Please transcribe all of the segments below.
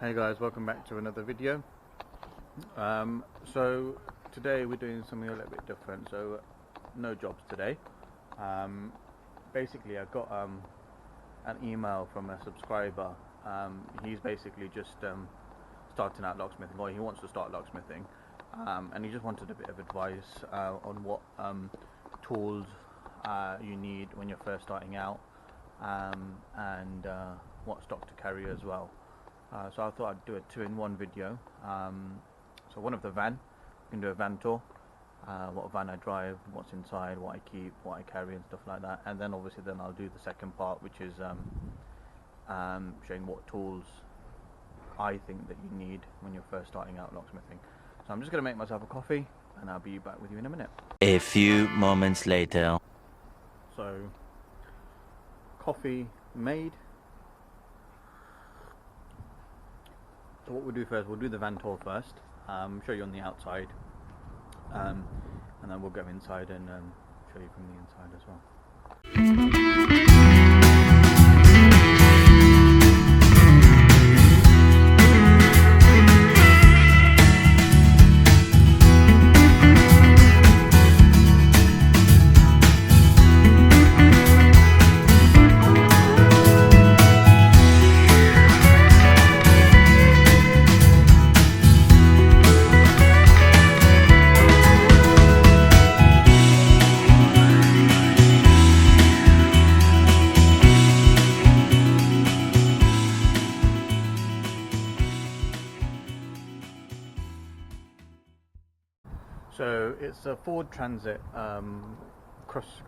Hey guys, welcome back to another video. So today we're doing something a little bit different. So no jobs today. Basically I got an email from a subscriber. He's basically just starting out locksmithing, or he wants to start locksmithing, and he just wanted a bit of advice on what tools you need when you're first starting out, and what stock to carry as well. So I thought I'd do a two-in-one video. So one of the van, we can do a van tour, what van I drive, what's inside, what I keep, what I carry and stuff like that. And then obviously then I'll do the second part, which is showing what tools I think that you need when you're first starting out locksmithing. So I'm just going to make myself a coffee and I'll be back with you in a minute. A few moments later. So coffee made. So what we'll do first, we'll do the van tour first, show you on the outside, and then we'll go inside and show you from the inside as well. So it's a Ford Transit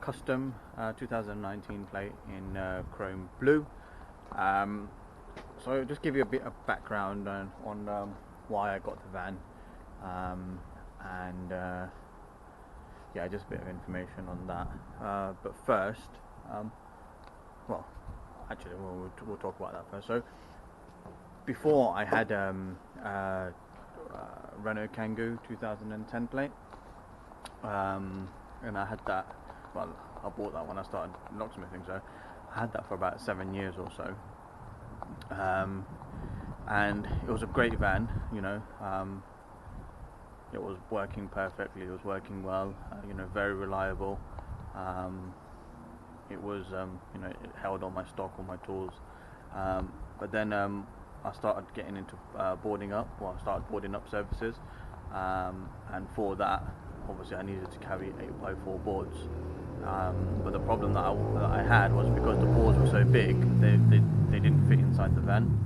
custom 2019 plate in chrome blue. So just give you a bit of background on why I got the van, and yeah, just a bit of information on that. But first, well, actually we'll talk about that first. So before I had Renault Kangoo 2010 plate, and I had that, well, I bought that when I started locksmithing, so I had that for about 7 years or so, and it was a great van, you know. It was working perfectly, it was working well, you know, very reliable. It was, you know, it held all my stock, all my tools, but then I started getting into boarding up. Well, I started boarding up services, and for that, obviously, I needed to carry 8x4 boards. But the problem that I had was because the boards were so big, they didn't fit inside the van.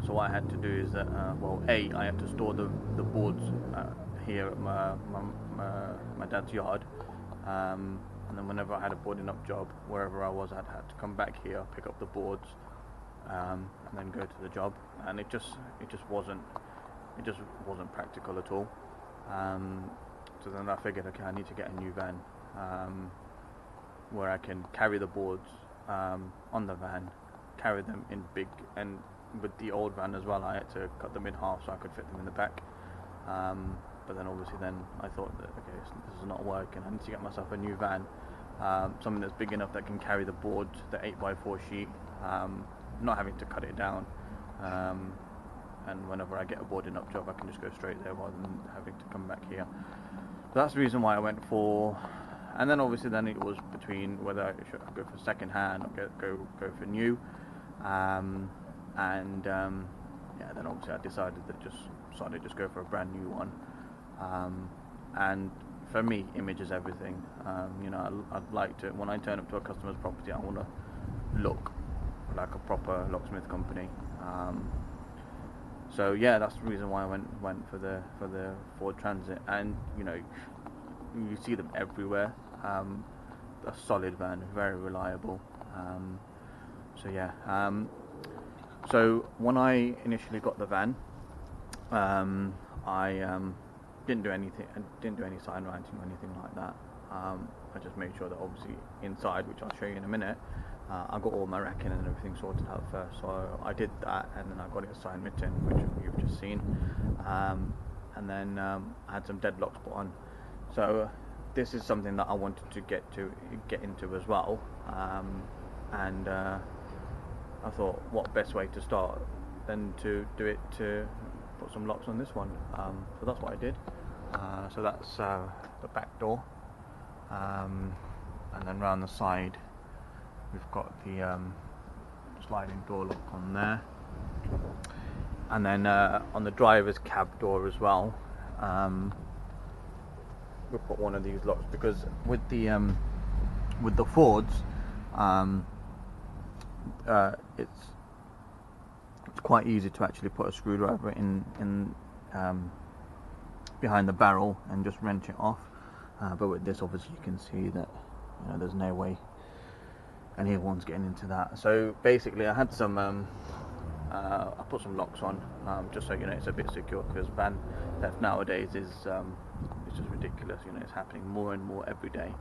So what I had to do is that, well, I had to store the boards here at my dad's yard, and then whenever I had a boarding up job, wherever I was, I'd had to come back here, pick up the boards, and then go to the job, and it just wasn't practical at all. So then I figured, okay, I need to get a new van where I can carry the boards on the van, carry them in big, and with the old van as well, I had to cut them in half so I could fit them in the back. But then obviously then I thought that, okay, this is not working, I need to get myself a new van, something that's big enough that can carry the boards, the 8x4 sheet, not having to cut it down, and whenever I get a boarding up job I can just go straight there rather than having to come back here. So that's the reason why I went for, and then obviously then it was between whether I should go for second hand or go for new, and yeah, then obviously I decided to just go for a brand new one, and for me, image is everything. You know, I'd like to, when I turn up to a customer's property, I want to look like a proper locksmith company. So yeah, that's the reason why I went for the Ford Transit, and you know, you see them everywhere. A solid van, very reliable. So yeah. So when I initially got the van, I didn't do anything. I didn't do any sign writing or anything like that. I just made sure that obviously inside, which I'll show you in a minute, I got all my racking and everything sorted out first. So I did that, and then I got it sign written, which you've just seen, and then I had some deadlocks put on. So this is something that I wanted to get into as well, and I thought, what best way to start then to do it to put some locks on this one. So that's what I did. So that's the back door, and then round the side we've got the sliding door lock on there, and then on the driver's cab door as well, we'll put one of these locks, because with the Fords, it's quite easy to actually put a screwdriver in behind the barrel and just wrench it off, but with this, obviously, you can see that there's no way anyone's getting into that. So basically, I had some I put some locks on, just so it's a bit secure, because van theft nowadays is it's just ridiculous. It's happening more and more every day,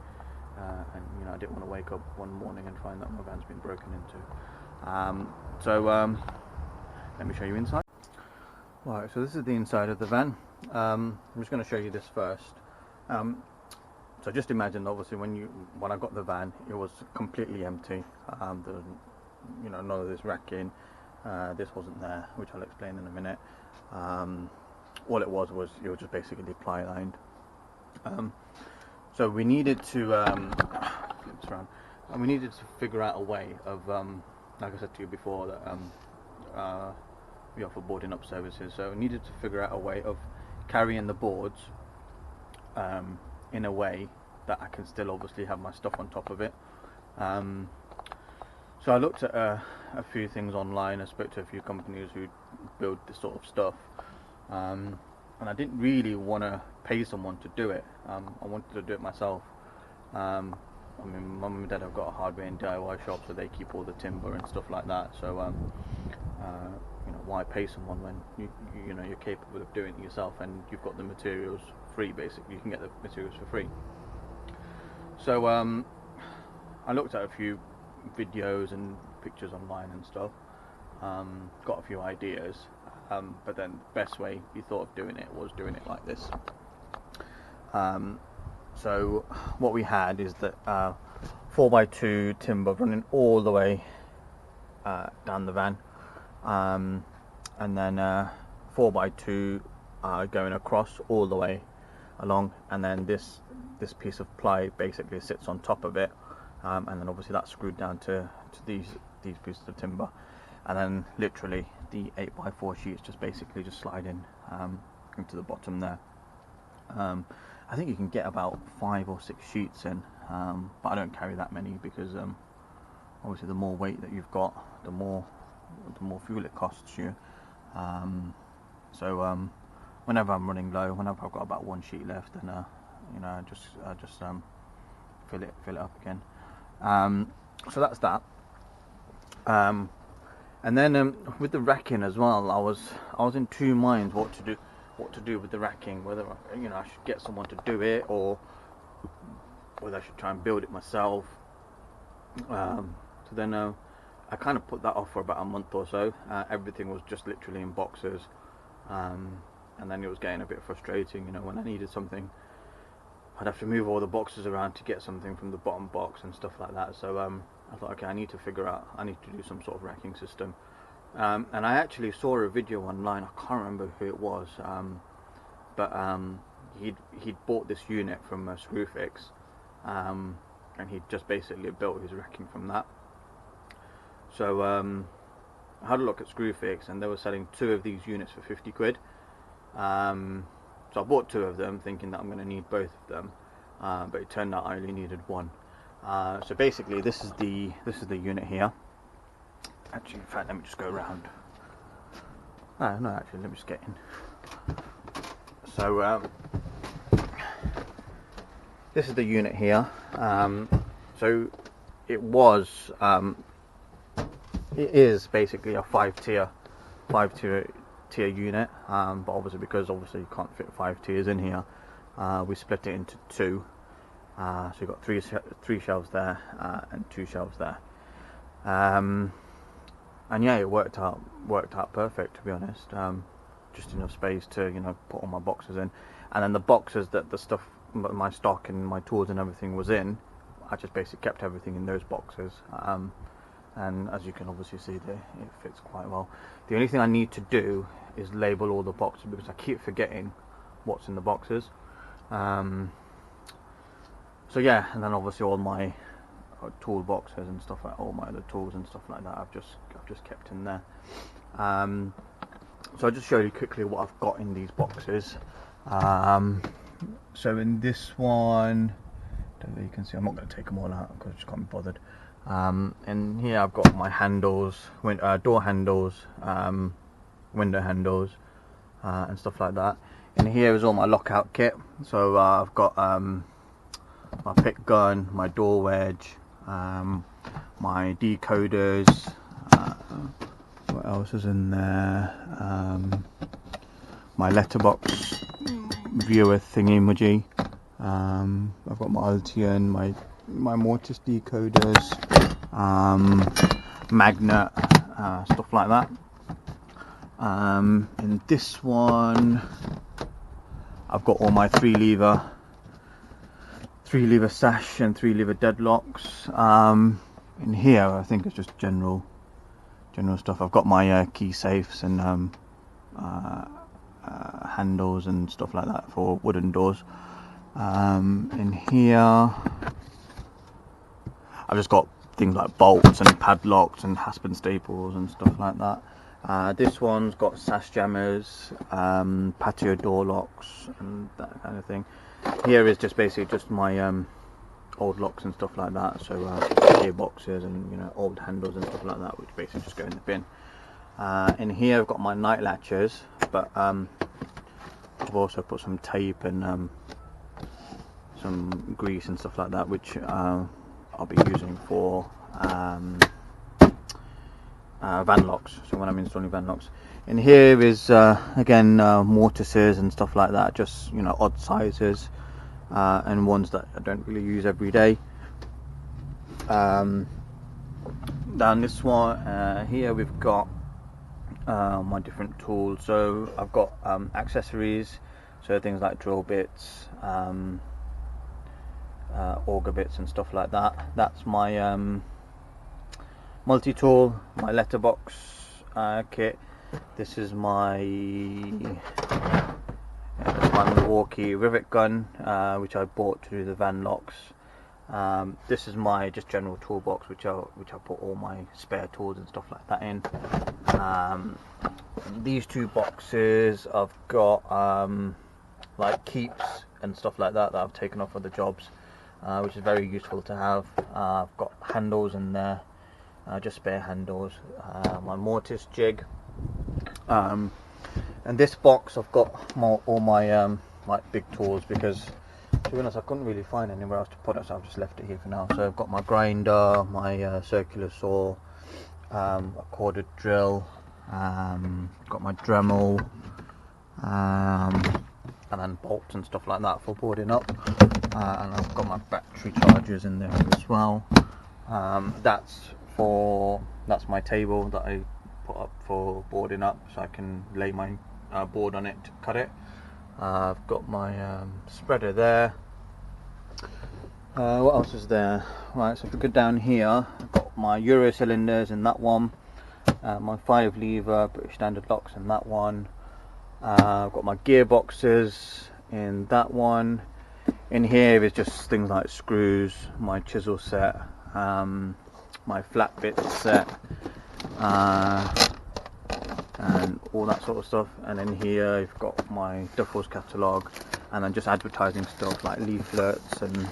and I didn't want to wake up one morning and find that my van's been broken into. So let me show you inside. Right, so this is the inside of the van. I'm just going to show you this first. So just imagine, obviously, when I got the van, it was completely empty. There was, none of this racking. This wasn't there, which I'll explain in a minute. All it was it was just basically ply lined. So we needed to flip this around, and we needed to figure out a way of, like I said to you before, that we offer boarding up services. So we needed to figure out a way of carrying the boards in a way that I can still obviously have my stuff on top of it. So I looked at a few things online. I spoke to a few companies who build this sort of stuff, and I didn't really want to pay someone to do it. I wanted to do it myself. I mean, Mum and Dad have got a hardware and DIY shop, so they keep all the timber and stuff like that. So why pay someone when you're capable of doing it yourself, and you've got the materials free. Basically, you can get the materials for free. So I looked at a few videos and pictures online and stuff, got a few ideas, but then the best way we thought of doing it was doing it like this. So what we had is that 4x2 timber running all the way down the van, and then 4x2 going across all the way along, and then this piece of ply basically sits on top of it, and then obviously that's screwed down to these pieces of timber, and then literally the 8x4 sheets just basically slide in into the bottom there. I think you can get about 5 or 6 sheets in, but I don't carry that many, because obviously the more weight that you've got, the more fuel it costs you. So whenever I'm running low, whenever I've got about 1 sheet left, then I just fill it up again. So that's that. And then with the racking as well, I was in two minds what to do with the racking, whether I should get someone to do it, or whether I should try and build it myself. So then I kind of put that off for about a month or so. Everything was just literally in boxes, and then it was getting a bit frustrating. When I needed something, I'd have to move all the boxes around to get something from the bottom box and stuff like that. So I thought, okay, I need to do some sort of racking system. And I actually saw a video online. I can't remember who it was, but he'd bought this unit from Screwfix, and he'd just basically built his racking from that. So I had a look at Screwfix, and they were selling 2 of these units for 50 quid. So I bought 2 of them, thinking that I'm going to need both of them, but it turned out I only needed 1. So basically, this is the unit here. Actually, in fact, let me just go around. No, actually, let me just get in. So this is the unit here. So it is basically a 5-tier unit, but obviously, because you can't fit 5 tiers in here, we split it into 2. So you've got 3 shelves there, and 2 shelves there. And yeah, it worked out perfect, to be honest. Just enough space to put all my boxes in, and then the boxes that the stuff, my stock and my tools and everything was in, I just basically kept everything in those boxes. and as you can obviously see there, it fits quite well. The only thing I need to do is label all the boxes because I keep forgetting what's in the boxes. So yeah, and then obviously all my toolboxes and stuff like all my other tools and stuff like that I've just kept in there. So I'll just show you quickly what I've got in these boxes. So in this one, you can see I'm not going to take them all out because I just can't be bothered. And here I've got my handles, door handles, window handles, and stuff like that. And here is all my lockout kit. So I've got my pick gun, my door wedge, my decoders. What else is in there? My letterbox viewer thingy-majig. I've got my Altian, my mortise decoders, magnet, stuff like that. In this one, I've got all my 3-lever sash and 3-lever deadlocks. In here, I think it's just general stuff. I've got my key safes and handles and stuff like that for wooden doors. In here, I've just got things like bolts and padlocks and Haspen staples and stuff like that. This one's got sash jammers, patio door locks and that kind of thing. Here is just basically just my old locks and stuff like that, so gearboxes and old handles and stuff like that, which basically just go in the bin. In here I've got my night latches, but I've also put some tape and some grease and stuff like that, which I'll be using for van locks, so when I'm installing van locks. In here is again mortises and stuff like that, just odd sizes and ones that I don't really use every day. Down this one here we've got my different tools. So I've got accessories, so things like drill bits, auger bits and stuff like that. That's my multi-tool, my letterbox kit. This is my Milwaukee rivet gun, which I bought to do the van locks. This is my just general toolbox, which I put all my spare tools and stuff like that in. These two boxes I've got like keeps and stuff like that I've taken off other jobs, which is very useful to have. I've got handles in there, just spare handles, my mortise jig, and this box I've got all my like big tools, because to be honest I couldn't really find anywhere else to put it, so I've just left it here for now. So I've got my grinder, my circular saw, a corded drill, got my Dremel, and then bolts and stuff like that for boarding up, and I've got my battery chargers in there as well. That's my table that I put up for boarding up, so I can lay my board on it to cut it. I've got my spreader there. What else is there? Right, so if we go down here, I've got my Euro cylinders in that one, my 5-lever British Standard locks in that one. I've got my gearboxes in that one. In here is just things like screws, my chisel set, my flat bit set, and all that sort of stuff. And then here I've got my Duffel's catalogue, and then just advertising stuff like leaflets and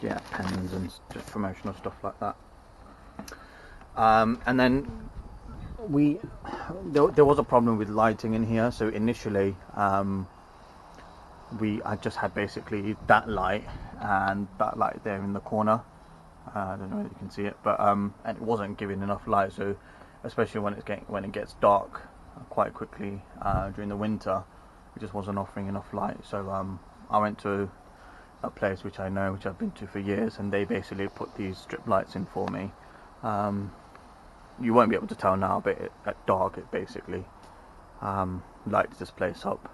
yeah, pens and just promotional stuff like that. And then there was a problem with lighting in here. So initially I just had basically that light and that light there in the corner. I don't know if you can see it, but and it wasn't giving enough light. So especially when it gets dark quite quickly during the winter, it just wasn't offering enough light. So I went to a place which I've been to for years, and they basically put these strip lights in for me. You won't be able to tell now, but at dark it basically lights this place up.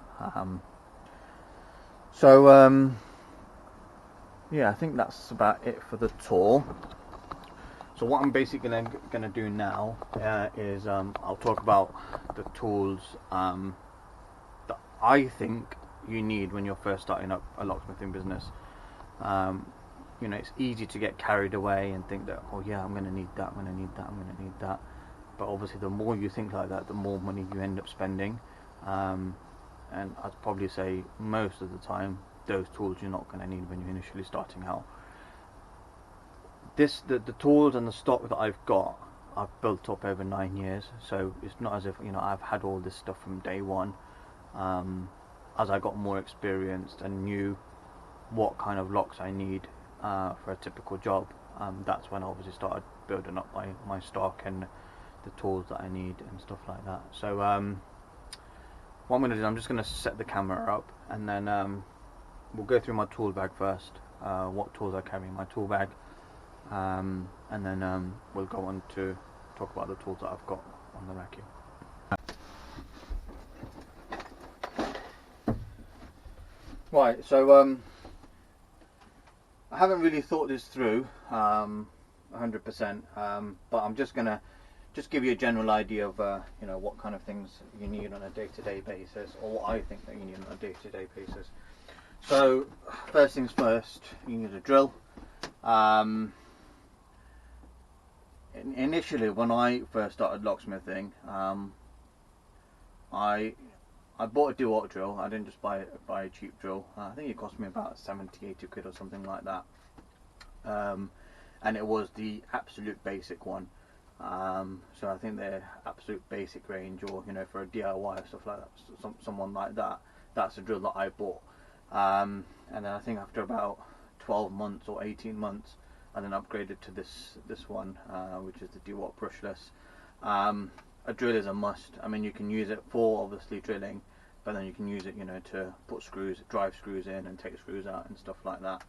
So yeah, I think that's about it for the tour. So what I'm basically gonna do now is I'll talk about the tools that I think you need when you're first starting up a locksmithing business. Um, it's easy to get carried away and think that, oh yeah, I'm gonna need that, I'm gonna need that, I'm gonna need that. But obviously, the more you think like that, the more money you end up spending. And I'd probably say most of the time, those tools you're not gonna need when you're initially starting out. The tools and the stock that I've got, I've built up over 9 years, so it's not as if I've had all this stuff from day one. As I got more experienced and knew what kind of locks I need for a typical job, that's when I obviously started building up my stock and the tools that I need and stuff like that. So what I'm going to do, I'm just going to set the camera up, and then we'll go through my tool bag first, what tools I carry in my tool bag, and then we'll go on to talk about the tools that I've got on the rack here. Right, so I haven't really thought this through 100%, but I'm just gonna give you a general idea of what kind of things you need on a day-to-day basis, or what I think that you need on a day-to-day basis. So first things first, you need a drill. Initially, when I first started locksmithing, I bought a DeWalt drill. I didn't just buy a cheap drill. I think it cost me about 70-80 quid or something like that. And it was the absolute basic one. So I think the absolute basic range, or for a DIY or stuff like that, someone like that, that's the drill that I bought. And then I think after about 12 months or 18 months, I then upgraded to this one, which is the DeWalt brushless. A drill is a must. I mean, you can use it for obviously drilling, but then you can use it, to put screws, drive screws in and take screws out and stuff like that.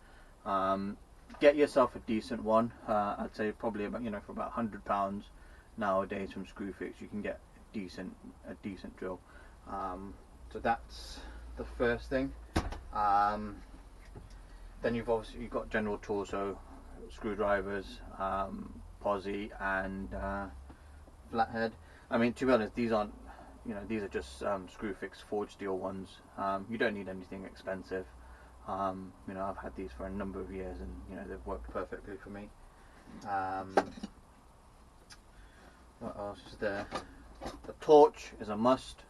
Get yourself a decent one. I'd say probably about, for about £100 nowadays from Screwfix, you can get a decent drill. So that's the first thing. Then you've got general tools, so screwdrivers, posi, and flathead. I mean, to be honest, these aren't, these are just Screwfix forged steel ones. You don't need anything expensive. I've had these for a number of years, and they've worked perfectly for me. What else is there? The torch is a must.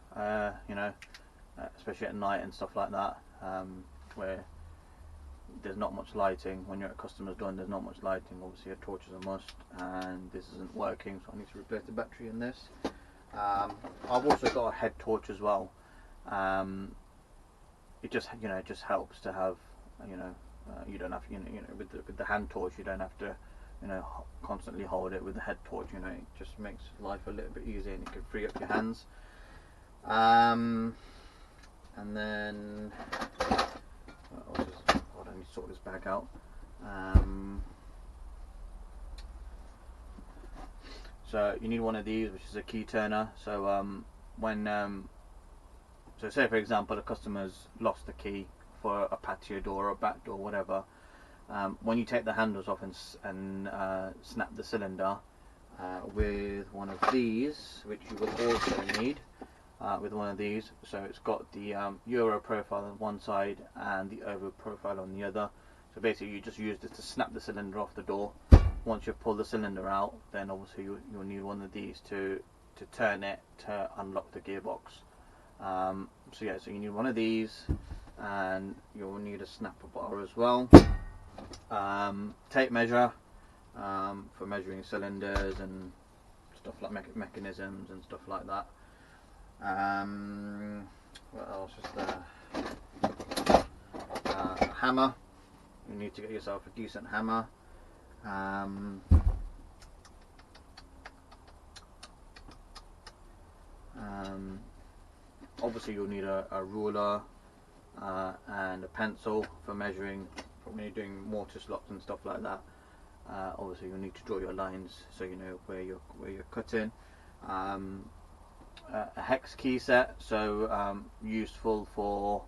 Especially at night and stuff like that, where there's not much lighting. When you're at a customer's door and there's not much lighting, obviously a torch is a must. And this isn't working, so I need to replace the battery in this. I've also got a head torch as well. It just helps to have, you don't have, with the hand torch, you don't have to, constantly hold it. With the head torch, it just makes life a little bit easier, and you can free up your hands. And then hold on, I need to sort this bag out. So you need one of these, which is a key turner. So so say for example a customer's lost the key for a patio door or a back door, whatever. When you take the handles off and snap the cylinder with one of these, which you will also need with one of these, so it's got the Euro profile on one side and the Ovo profile on the other. So basically you just use this to snap the cylinder off the door. Once you've pulled the cylinder out, then obviously you'll need one of these to turn it to unlock the gearbox. So yeah, so you need one of these, and you'll need a snapper bar as well. Tape measure for measuring cylinders and stuff like mechanisms and stuff like that. What else is there? Hammer. You need to get yourself a decent hammer. Obviously you'll need a ruler and a pencil for measuring, for when you're doing mortise locks and stuff like that. Obviously you'll need to draw your lines so you know where you're cutting. A hex key set, so useful for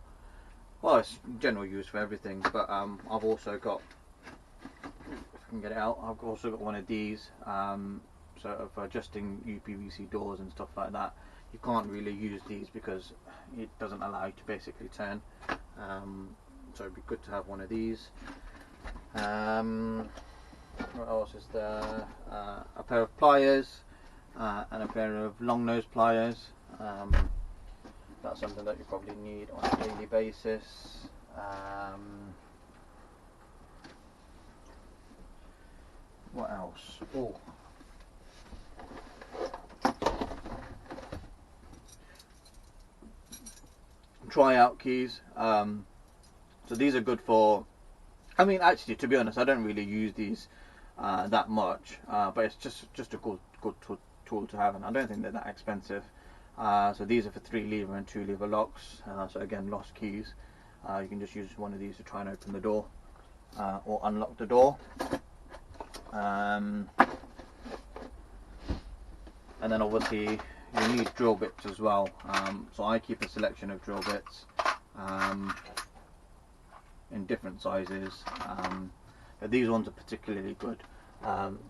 Well, it's general use for everything, but I've also got, if I can get it out, I've also got one of these, so for adjusting UPVC doors and stuff like that. You can't really use these because it doesn't allow you to basically turn, so it'd be good to have one of these. What else is there? A pair of pliers and a pair of long nose pliers. That's something that you probably need on a daily basis. What else? Oh, try out keys. So these are good for, I mean, actually, to be honest, I don't really use these that much, but it's just a good tool to have, and I don't think they're that expensive. So these are for 3-lever and 2-lever locks. So again, lost keys. You can just use one of these to try and open the door or unlock the door. And then obviously you need drill bits as well. So I keep a selection of drill bits in different sizes, but these ones are particularly good.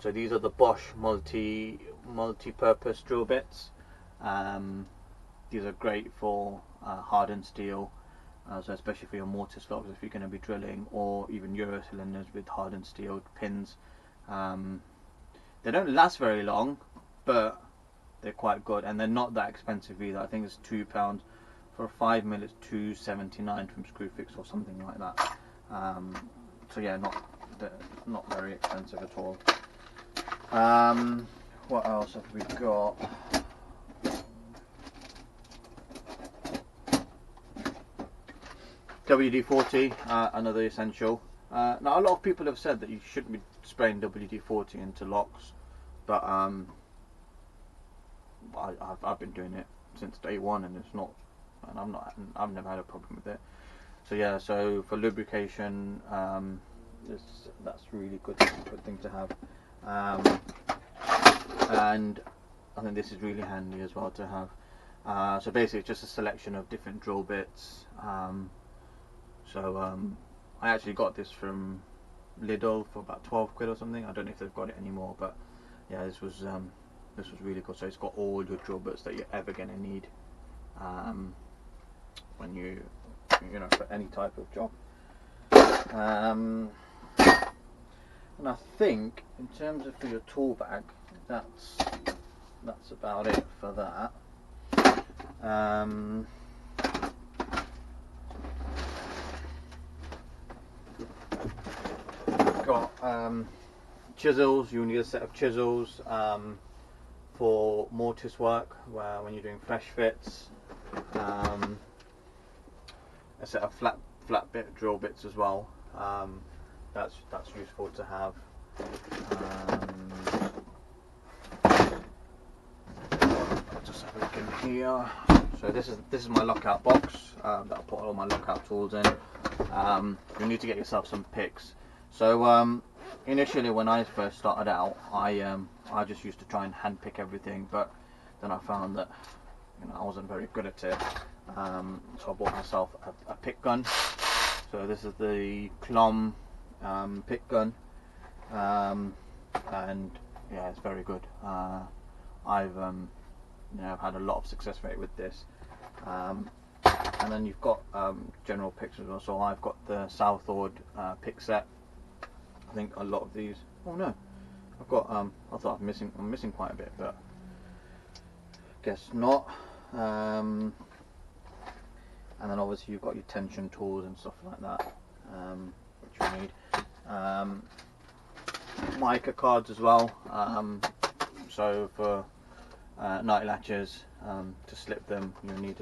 So these are the Bosch multi-purpose drill bits. These are great for hardened steel, so especially for your mortise locks if you're going to be drilling, or even Euro cylinders with hardened steel pins. They don't last very long, but they're quite good, and they're not that expensive either. I think it's £2 for a 5mm. It's £2.79 from Screwfix or something like that. So yeah, not very expensive at all. What else have we got? WD-40, another essential. Now a lot of people have said that you shouldn't be spraying WD-40 into locks, but I've been doing it since day one, and it's not, and I've never had a problem with it. So yeah, so for lubrication, that's really good thing to have. And I think this is really handy as well to have. So basically, it's just a selection of different drill bits. I actually got this from Lidl for about 12 quid or something. I don't know if they've got it anymore, but yeah, this was really good. So it's got all your drill bits that you're ever going to need when you know, for any type of job. And I think in terms of for your tool bag, that's about it for that. Got chisels. You need a set of chisels for mortise work, when you're doing fresh fits. A set of flat bit drill bits as well. That's useful to have. I'll just have a look in here. So this is my lockout box that I put all my lockout tools in. You need to get yourself some picks. So initially, when I first started out, I just used to try and hand pick everything, but then I found that I wasn't very good at it. So I bought myself a pick gun. So this is the Klom pick gun, and yeah, it's very good. I've had a lot of success rate with this. And then you've got general picks as well. So I've got the Southord pick set. I think a lot of these. Oh no, I've got. I thought I'm missing quite a bit, but guess not. And then obviously you've got your tension tools and stuff like that, which you need. Mica cards as well. So for night latches, to slip them, you'll need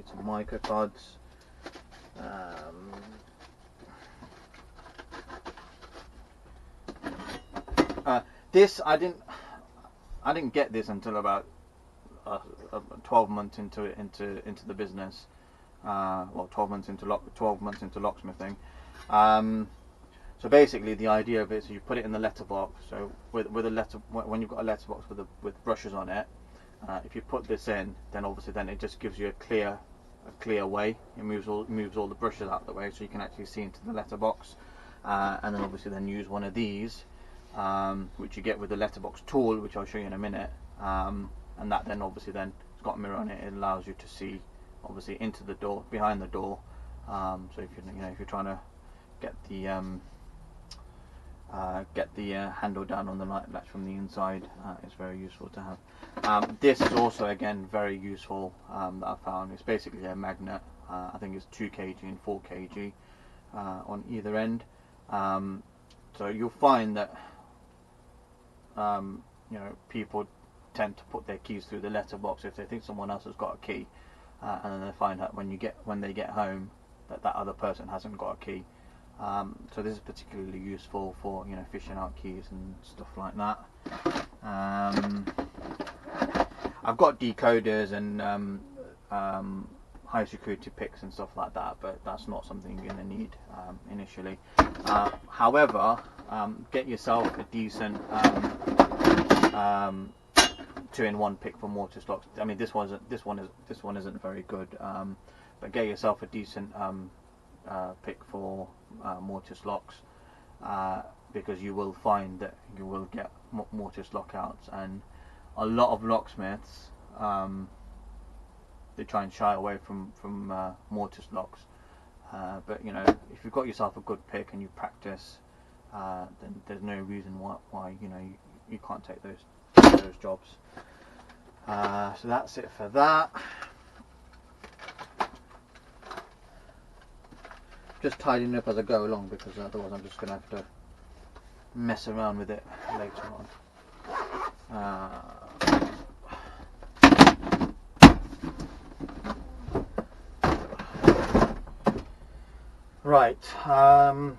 some mica cards. This I didn't get this until about 12 months into the business. Well, 12 months into locksmithing. So basically, the idea of it is you put it in the letterbox. So with a when you've got a letterbox with brushes on it, if you put this in, then obviously it just gives you a clear clear way. It moves all the brushes out of the way, so you can actually see into the letterbox. And then obviously then use one of these, which you get with the letterbox tool, which I'll show you in a minute. And that then obviously then it's got a mirror on it. It allows you to see obviously into the door, behind the door. So if you're trying to get the handle down on the light latch from the inside, it's very useful to have. This is also again very useful, that I found. It's basically a magnet. I think it's 2 kg and 4 kg on either end. So you'll find that people tend to put their keys through the letterbox if they think someone else has got a key, and then they find out when they get home that other person hasn't got a key. So this is particularly useful for fishing out keys and stuff like that. I've got decoders and high security picks and stuff like that, but that's not something you're going to need initially. However, get yourself a decent 2-in-1 pick for mortise locks. I mean, this one isn't very good, but get yourself a decent pick for mortise locks, because you will find that you will get mortise lockouts, and a lot of locksmiths they try and shy away from mortise locks, but if you've got yourself a good pick and you practice, then there's no reason why you can't take those jobs. So that's it for that. Just tidying up as I go along, because otherwise I'm just going to have to mess around with it later on. Right, so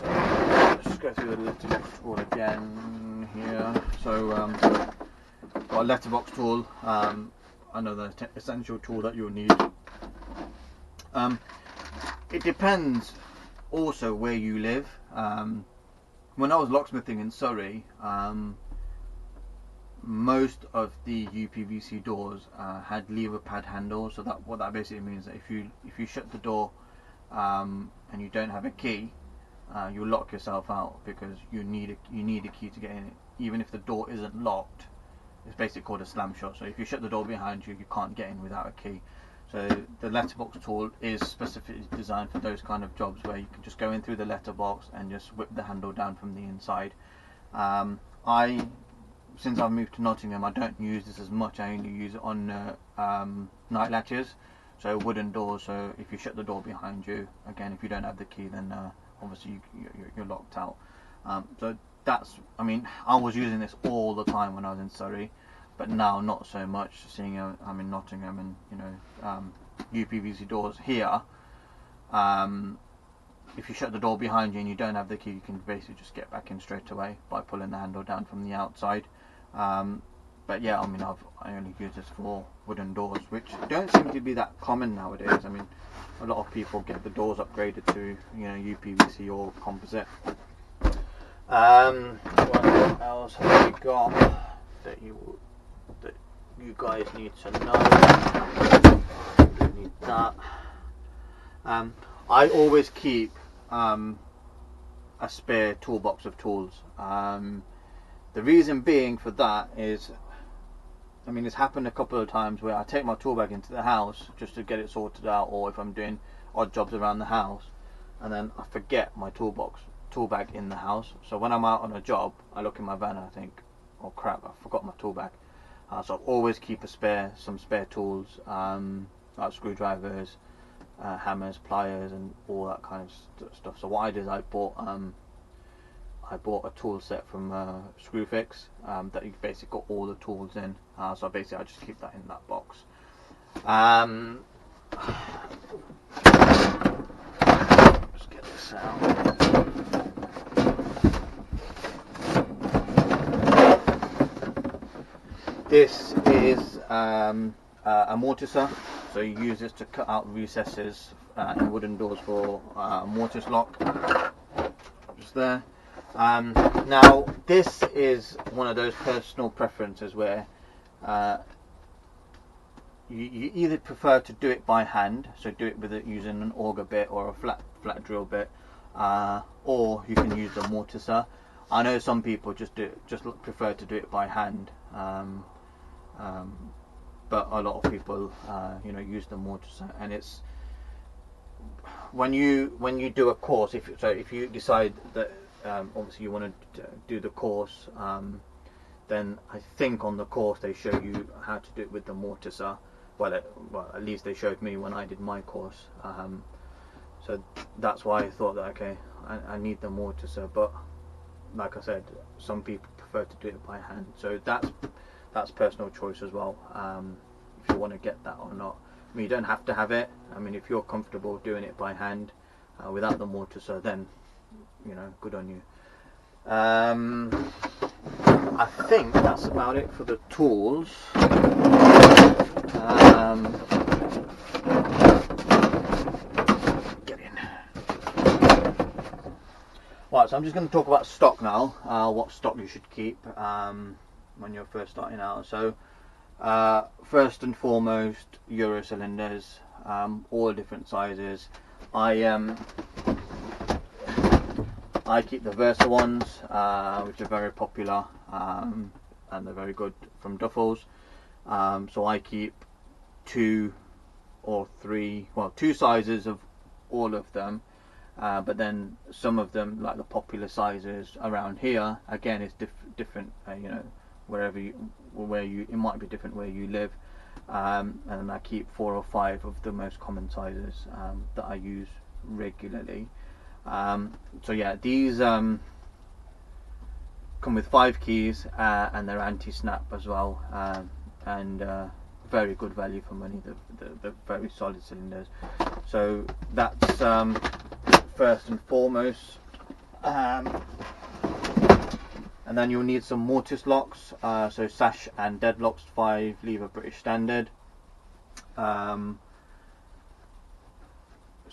let's just go through the letterbox tool again here. So got a letterbox tool, another essential tool that you'll need. It depends also where you live. When I was locksmithing in Surrey, most of the UPVC doors had lever pad handles. So what that basically means that if you shut the door and you don't have a key, you'll lock yourself out, because you need a key to get in it. Even if the door isn't locked, it's basically called a slam shut. So if you shut the door behind you, you can't get in without a key. So the letterbox tool is specifically designed for those kind of jobs where you can just go in through the letterbox and just whip the handle down from the inside. Since I've moved to Nottingham, I don't use this as much. I only use it on night latches, so wooden doors. So if you shut the door behind you, again, if you don't have the key, then obviously you're locked out. So that's, I mean, I was using this all the time when I was in Surrey, but now not so much, seeing I'm in Nottingham, and UPVC doors here, if you shut the door behind you and you don't have the key, you can basically just get back in straight away by pulling the handle down from the outside. But yeah, I mean, I only use this for wooden doors, which don't seem to be that common nowadays. I mean, a lot of people get the doors upgraded to UPVC or composite. What else have we got that you guys need to know? You need that. I always keep a spare toolbox of tools. The reason being for that is, I mean, it's happened a couple of times where I take my tool bag into the house just to get it sorted out, or if I'm doing odd jobs around the house, and then I forget my tool bag in the house. So when I'm out on a job, I look in my van and I think, oh crap, I forgot my tool bag. So I always keep some spare tools, like screwdrivers, hammers, pliers, and all that kind of stuff. So what I did is I bought a tool set from Screwfix that you basically got all the tools in. So basically I just keep that in that box. Let's get this out. This is a mortiser, so you use this to cut out recesses in wooden doors for mortise lock. Just there. Now this is one of those personal preferences where you either prefer to do it by hand, so do it with using an auger bit or a flat drill bit, or you can use the mortiser. I know some people just prefer to do it by hand, but a lot of people use the mortiser. And it's when you do a course, if you decide that obviously you want to do the course, then I think on the course they show you how to do it with the mortiser. Well, at least they showed me when I did my course. So that's why I thought that, okay, I need the mortiser. But like I said, some people prefer to do it by hand. So that's personal choice as well, if you want to get that or not. I mean, you don't have to have it. I mean, if you're comfortable doing it by hand without the mortiser, then good on you. I think that's about it for the tools. Get in. Right, so I'm just going to talk about stock now. What stock you should keep when you're first starting out. So first and foremost, Euro cylinders, all different sizes. I keep the Versa ones, which are very popular, and they're very good from duffels. So I keep two sizes of all of them, but then some of them, like the popular sizes around here, again, it's different. It might be different where you live, and then I keep 4 or 5 of the most common sizes that I use regularly. So yeah, these come with 5 keys, and they're anti-snap as well, and very good value for money. They're very solid cylinders. So that's first and foremost. And then you'll need some mortise locks, so sash and deadlocks, 5 lever British standard.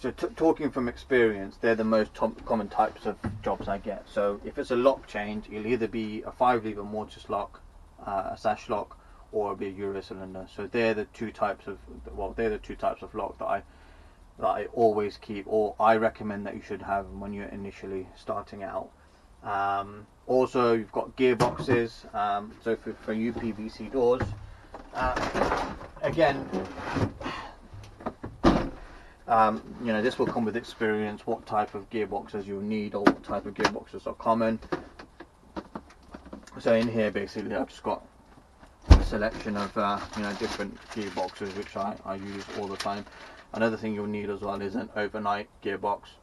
So talking from experience, they're the most common types of jobs I get. So if it's a lock change, it'll either be a 5 lever mortise lock, a sash lock, or it'll be a Euro cylinder. So they're the two types of lock that I always keep, or I recommend that you should have when you're initially starting out. Also, you've got gearboxes. So for UPVC doors, again. This will come with experience, what type of gearboxes you'll need or what type of gearboxes are common. So in here basically I've just got a selection of different gearboxes which I use all the time. Another thing you'll need as well is an overnight gearbox.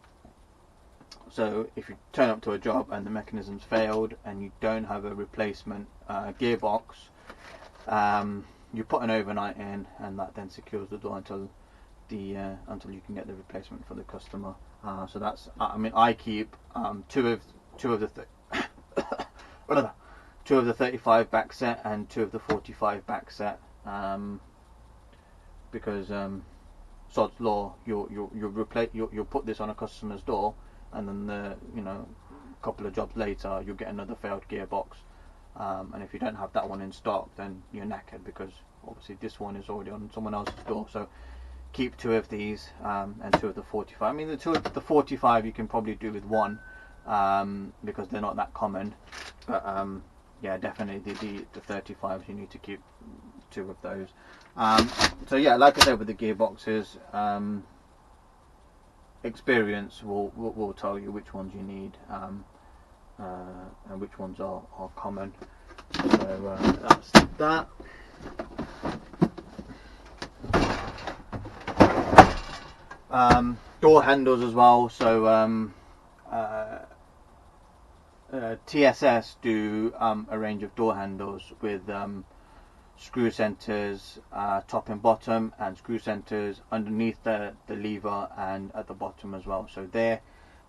So if you turn up to a job and the mechanism's failed and you don't have a replacement gearbox, you put an overnight in, and that then secures the door until you can get the replacement for the customer. So that's, I keep two of the 35 back set and 2 of the 45 back set, because sod's law, you'll put this on a customer's door, and then a couple of jobs later you'll get another failed gearbox, and if you don't have that one in stock, then you're knackered, because obviously this one is already on someone else's door. So keep 2 of these, and 2 of the 45. I mean, the 45 you can probably do with 1, because they're not that common. But yeah, definitely the 35s you need to keep 2 of those. So yeah, like I said with the gearboxes, experience will tell you which ones you need, and which ones are common. So that's that. Door handles as well. So TSS do a range of door handles with screw centers, top and bottom, and screw centers underneath the lever and at the bottom as well. So they're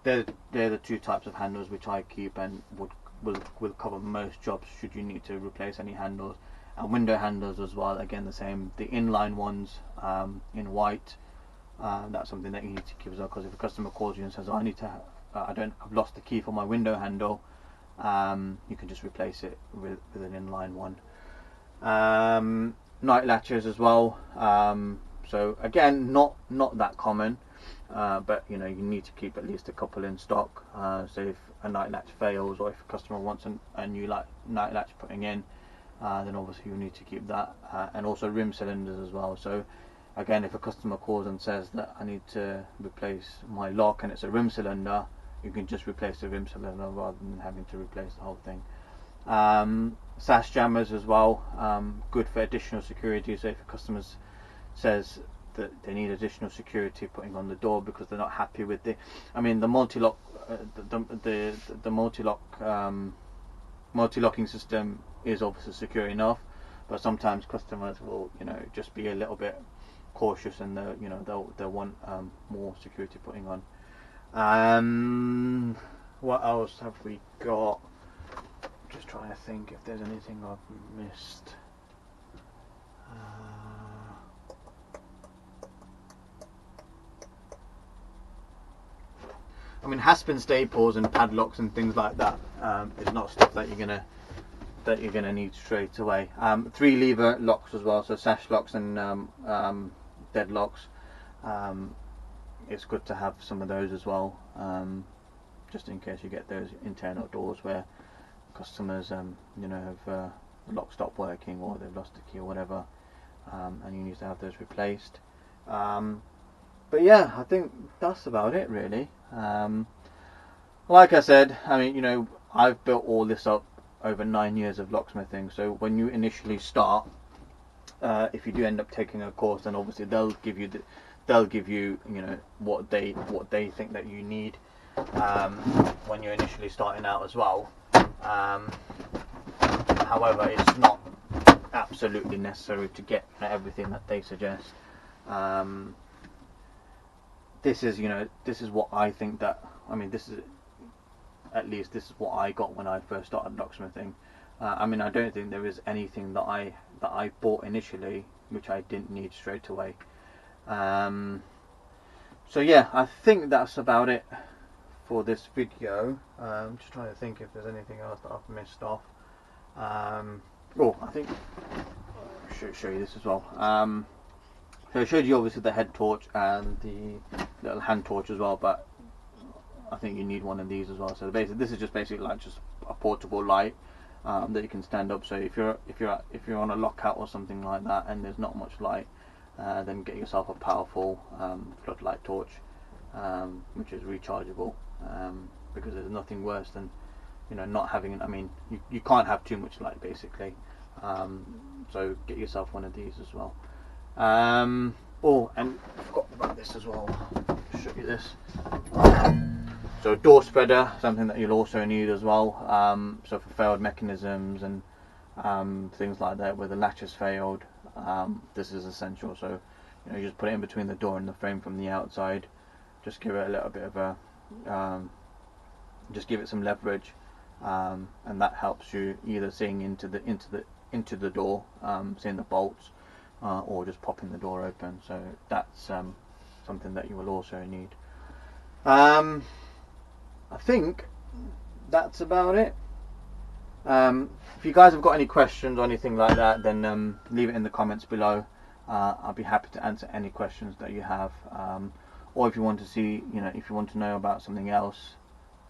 the 2 types of handles which I keep, and will cover most jobs should you need to replace any handles. And window handles as well, again the same, the inline ones in white. That's something that you need to keep as well, because if a customer calls you and says, I've lost the key for my window handle, you can just replace it with an inline one. night latches as well. So again, not that common, but you need to keep at least a couple in stock. So if a night latch fails, or if a customer wants a new night latch putting in, then obviously you need to keep that, and also rim cylinders as well. So again, if a customer calls and says that I need to replace my lock and it's a rim cylinder, you can just replace the rim cylinder rather than having to replace the whole thing. Sash jammers as well, good for additional security. So if a customer says that they need additional security putting on the door because they're not happy with the multi-lock, the multi-locking system is obviously secure enough, but sometimes customers will just be a little bit cautious, and they'll want more security putting on. What else have we got? Just trying to think if there's anything I've missed. Haspin staples and padlocks and things like that is not stuff that you're gonna need straight away. 3-lever locks as well, so sash locks and deadlocks. It's good to have some of those as well, just in case you get those internal doors where customers have the lock stopped working, or they've lost the key or whatever, and you need to have those replaced. But yeah, I think that's about it really. Like I said, I've built all this up over 9 years of locksmithing. So when you initially start, if you do end up taking a course, then obviously they'll give you what they think that you need when you're initially starting out as well. However, it's not absolutely necessary to get everything that they suggest. This is what I think that this is what I got when I first started locksmithing. I don't think there is anything that I bought initially which I didn't need straight away. So yeah, I think that's about it for this video. I'm just trying to think if there's anything else that I've missed off. I think I should show you this as well. So I showed you obviously the head torch and the little hand torch as well, but I think you need one of these as well. So basically, this is just a portable light that you can stand up. So if you're on a lockout or something like that, and there's not much light, then get yourself a powerful floodlight torch, which is rechargeable, because there's nothing worse than not having. You can't have too much light basically. So get yourself one of these as well. And I forgot about this as well. I'll show you this. So door spreader, something that you'll also need as well. So for failed mechanisms and things like that where the latch has failed, this is essential. So you just put it in between the door and the frame from the outside. Just give it a little bit of a, just give it some leverage, and that helps you either seeing into the door, seeing the bolts, or just popping the door open. So that's something that you will also need. I think that's about it. If you guys have got any questions or anything like that, then leave it in the comments below. I'll be happy to answer any questions that you have. Or if you want to see, if you want to know about something else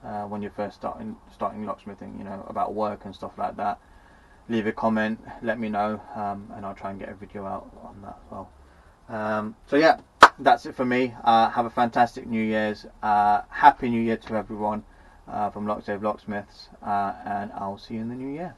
when you're first starting locksmithing, about work and stuff like that, leave a comment, let me know, and I'll try and get a video out on that as well. So yeah, that's it for me. Have a fantastic New Year's. Happy New Year to everyone from Locksmiths, and I'll see you in the new year.